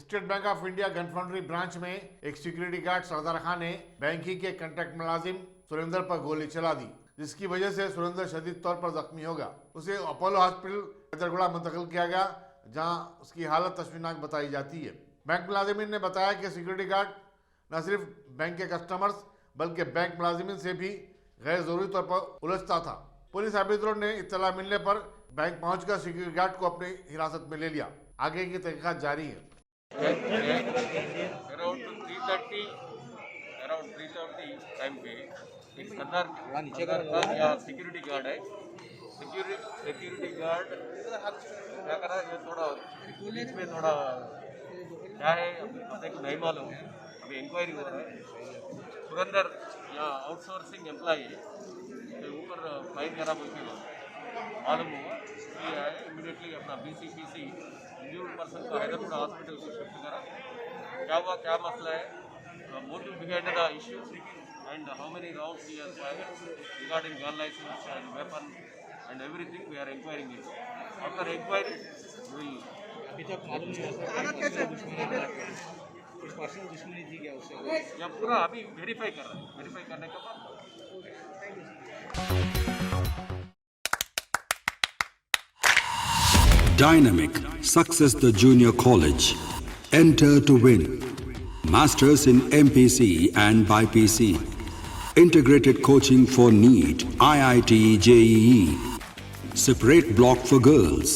State Bank of India गनफंडरी branch में एक सिक्योरिटी गार्ड सरदार खान ने बैंक ही के कॉन्ट्रैक्ट मुलाजिम सुरेंद्र पर गोली चला दी, जिसकी वजह से सुरेंद्र शदीद तौर पर जख्मी हो गया। उसे अपोलो हॉस्पिटल हैदरगुड़ा मुंतकिल किया गया, जहां उसकी हालत तशवीनाक बताई जाती है। बैंक मुलाजिमिन ने बताया कि सिक्योरिटी गार्ड न सिर्फ बैंक के कस्टमर्स बल्कि बैंक मुलाजिमिन से भी गैर जरूरी तौर पर उलझता था। पुलिस ऑफिसरों ने इत्तला मिलने पर बैंक पहुंचकर सिक्योरिटी गार्ड को अपनी हिरासत में ले लिया। आगे की तहकीकात जारी है। अराउंड 3:30 टाइम पे एक सरदार या सिक्योरिटी गार्ड है। सिक्योरिटी गार्ड क्या कर रहा है, ये थोड़ा बीच में थोड़ा क्या है पता को नहीं मालूम, अभी इंक्वायरी हो रहा है। सुरेंद्र या आउटसोर्सिंग एम्प्लॉई के ऊपर फाइन करा बोल के मालूम हुआ, इसलिए इमीडिएटली अपना BCPC इंजूर्ड पर्सन को हैदरगुड़ा हॉस्पिटल को शिफ्ट करा। क्या हुआ, क्या मसला है, motive behind the issue and how many rounds he has fired regarding gun licence and weapon and everything we are inquiring it. After inquiry will अभी तक मालूम नहीं पर्सनल दुश्मनी थी क्या उससे, या पूरा अभी वेरीफाई कर रहा है, वेरीफाई करने के बाद। Dynamic Success the Junior College. Enter to win. Masters in MPC and BPC. Integrated coaching for NEET, IIT, JEE. Separate block for girls.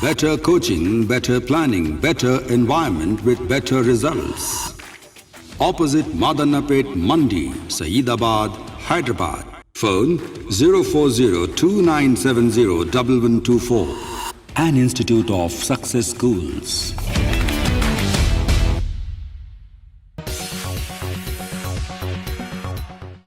Better coaching, better planning, better environment with better results. Opposite Madanapet Mandi, Saeedabad, Hyderabad. Phone 04029701124. An Institute of Success Schools.